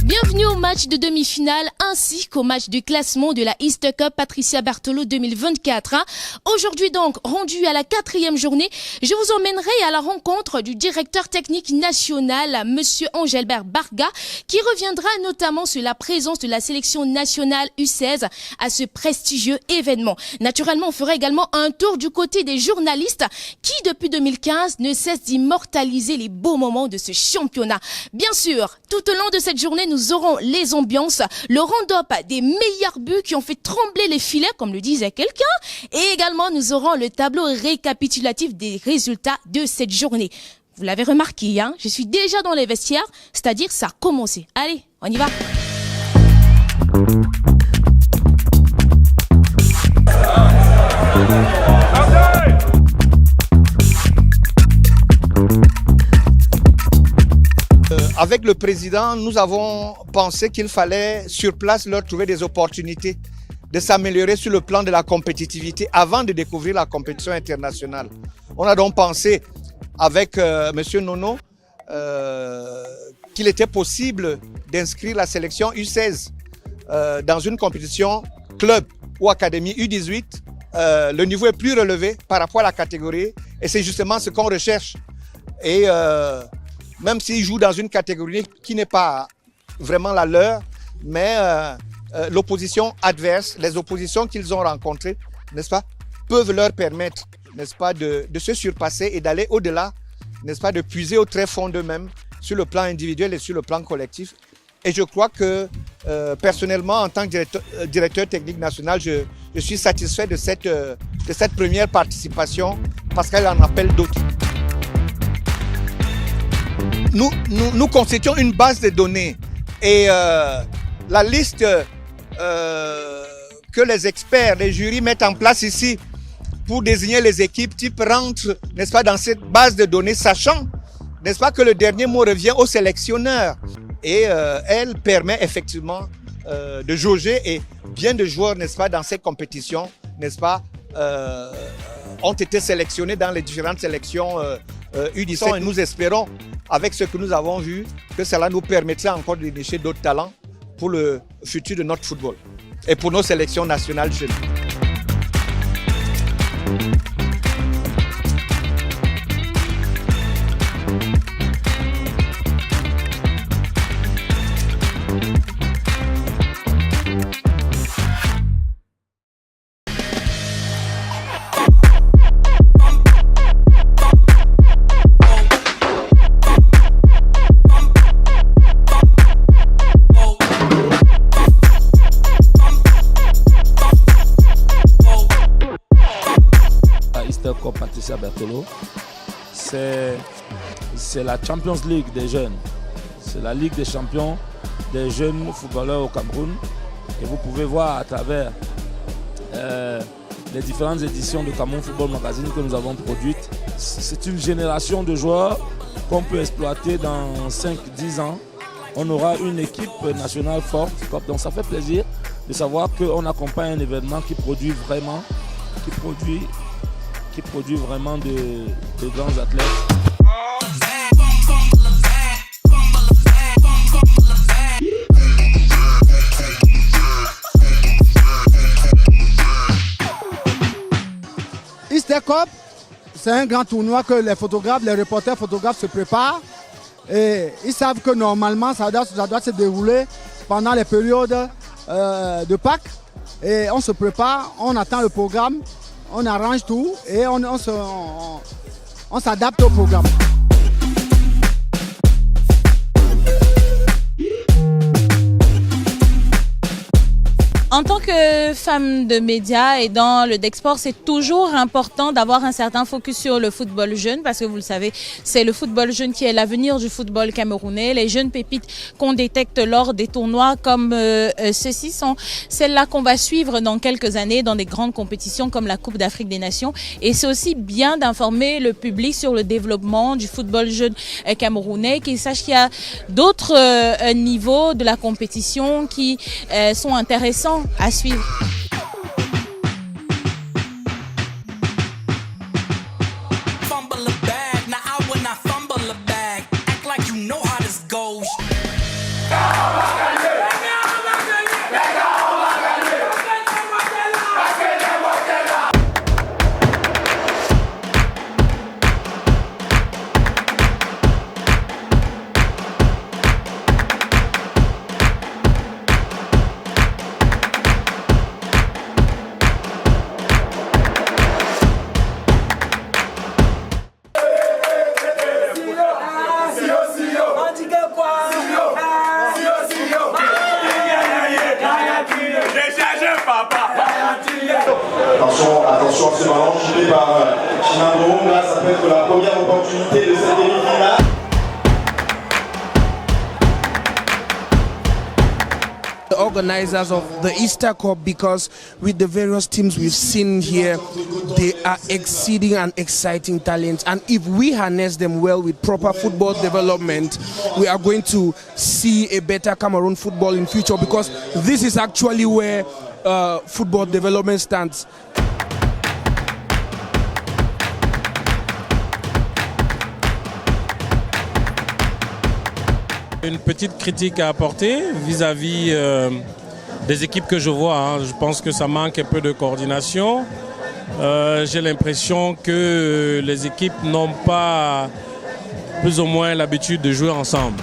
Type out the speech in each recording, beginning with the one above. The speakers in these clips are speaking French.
Bienvenue au match de demi-finale ainsi qu'au match de classement de la Easter Cup Patricia Berthelot 2024. Aujourd'hui donc, rendu à la 4e journée, je vous emmènerai à la rencontre du directeur technique national, Monsieur Angelbert Barga, qui reviendra notamment sur la présence de la sélection nationale U16 à ce prestigieux événement. Naturellement, on fera également un tour du côté des journalistes qui, depuis 2015, ne cessent d'immortaliser les beaux moments de ce championnat. Bien sûr, tout au long de cette journée, nous aurons les ambiances, le round-up des meilleurs buts qui ont fait trembler les filets, comme le disait quelqu'un. Et également, nous aurons le tableau récapitulatif des résultats de cette journée. Vous l'avez remarqué, hein, je suis déjà dans les vestiaires, c'est-à-dire ça a commencé. Allez, on y va. Avec le président, nous avons pensé qu'il fallait sur place leur trouver des opportunités de s'améliorer sur le plan de la compétitivité avant de découvrir la compétition internationale. On a donc pensé avec M. Nono qu'il était possible d'inscrire la sélection U16 dans une compétition club ou académie U18. Le niveau est plus relevé par rapport à la catégorie et c'est justement ce qu'on recherche. Et même s'ils jouent dans une catégorie qui n'est pas vraiment la leur, mais l'opposition adverse, les oppositions qu'ils ont rencontrées, n'est-ce pas, peuvent leur permettre, n'est-ce pas, de se surpasser et d'aller au-delà, n'est-ce pas, de puiser au très fond d'eux-mêmes sur le plan individuel et sur le plan collectif. Et je crois que personnellement, en tant que directeur technique national, je suis satisfait de cette première participation parce qu'elle en appelle d'autres. Nous constituons une base de données et la liste que les experts, les jurys mettent en place ici pour désigner les équipes type rentre, n'est-ce pas, dans cette base de données, sachant, n'est-ce pas, que le dernier mot revient au sélectionneur. Et elle permet effectivement de jauger et bien de joueurs, n'est-ce pas, dans ces compétitions, n'est-ce pas, ont été sélectionnés dans les différentes sélections U17 et nous espérons, avec ce que nous avons vu, que cela nous permettra encore de dénicher d'autres talents pour le futur de notre football et pour nos sélections nationales jeunes. Patricia Berthelot, c'est la Champions League des jeunes. C'est la Ligue des champions des jeunes footballeurs au Cameroun. Et vous pouvez voir à travers les différentes éditions de Cameroun Football Magazine que nous avons produites. C'est une génération de joueurs qu'on peut exploiter dans 5-10 ans. On aura une équipe nationale forte. Donc ça fait plaisir de savoir qu'on accompagne un événement qui produit vraiment de grands athlètes. Easter Cup, c'est un grand tournoi que les photographes, les reporters photographes se préparent. Et ils savent que normalement, ça doit se dérouler pendant les périodes de Pâques. Et on se prépare, on attend le programme. On arrange tout et on s'adapte au programme. En tant que femme de médias et dans le Dexport, c'est toujours important d'avoir un certain focus sur le football jeune parce que vous le savez, c'est le football jeune qui est l'avenir du football camerounais. Les jeunes pépites qu'on détecte lors des tournois comme ceux-ci sont celles-là qu'on va suivre dans quelques années dans des grandes compétitions comme la Coupe d'Afrique des Nations. Et c'est aussi bien d'informer le public sur le développement du football jeune camerounais, qu'ils sachent qu'il y a d'autres niveaux de la compétition qui sont intéressants à suivre. Fumble a bag, now I will not fumble. sur ce ballon, chipé par Chinandou. Là, ça peut être la première opportunité de cette demi-finale. The organizers of the Easter Cup, because with the various teams we've seen here, they are exceeding and exciting talents, and if we harness them well with proper football development, we are going to see a better Cameroon football in future, because this is actually where football development stands. Une petite critique à apporter vis-à-vis des équipes que je vois. Hein. Je pense que ça manque un peu de coordination. J'ai l'impression que les équipes n'ont pas plus ou moins l'habitude de jouer ensemble.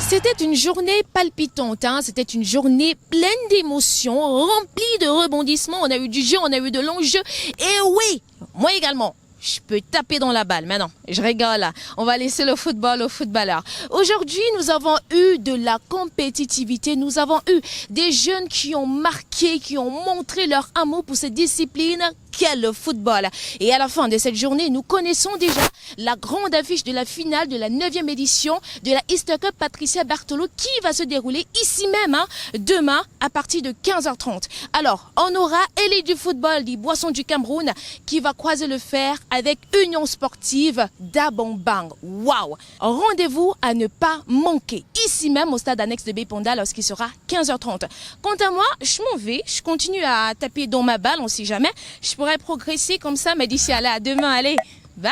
C'était une journée palpitante, hein. C'était une journée pleine d'émotions, remplie de rebondissements. On a eu du jeu, on a eu de l'enjeu. Et oui, moi également. Je peux taper dans la balle. Mais non, je rigole. On va laisser le football aux footballeurs. Aujourd'hui, nous avons eu de la compétitivité. Nous avons eu des jeunes qui ont marqué, qui ont montré leur amour pour cette discipline qu'est le football. Et à la fin de cette journée, nous connaissons déjà la grande affiche de la finale de la 9e édition de la Easter Cup Patricia Berthelot qui va se dérouler ici même, demain à partir de 15h30. Alors, on aura élite du football des Boissons du Cameroun qui va croiser le fer avec Union Sportive d'Abongbang. Waouh! Rendez-vous à ne pas manquer ici même au stade annexe de Bépanda lorsqu'il sera 15h30. Quant à moi, je m'en vais, je continue à taper dans ma balle, on sait jamais. Je pourrais progresser comme ça, mais d'ici à là, à demain, allez, bye!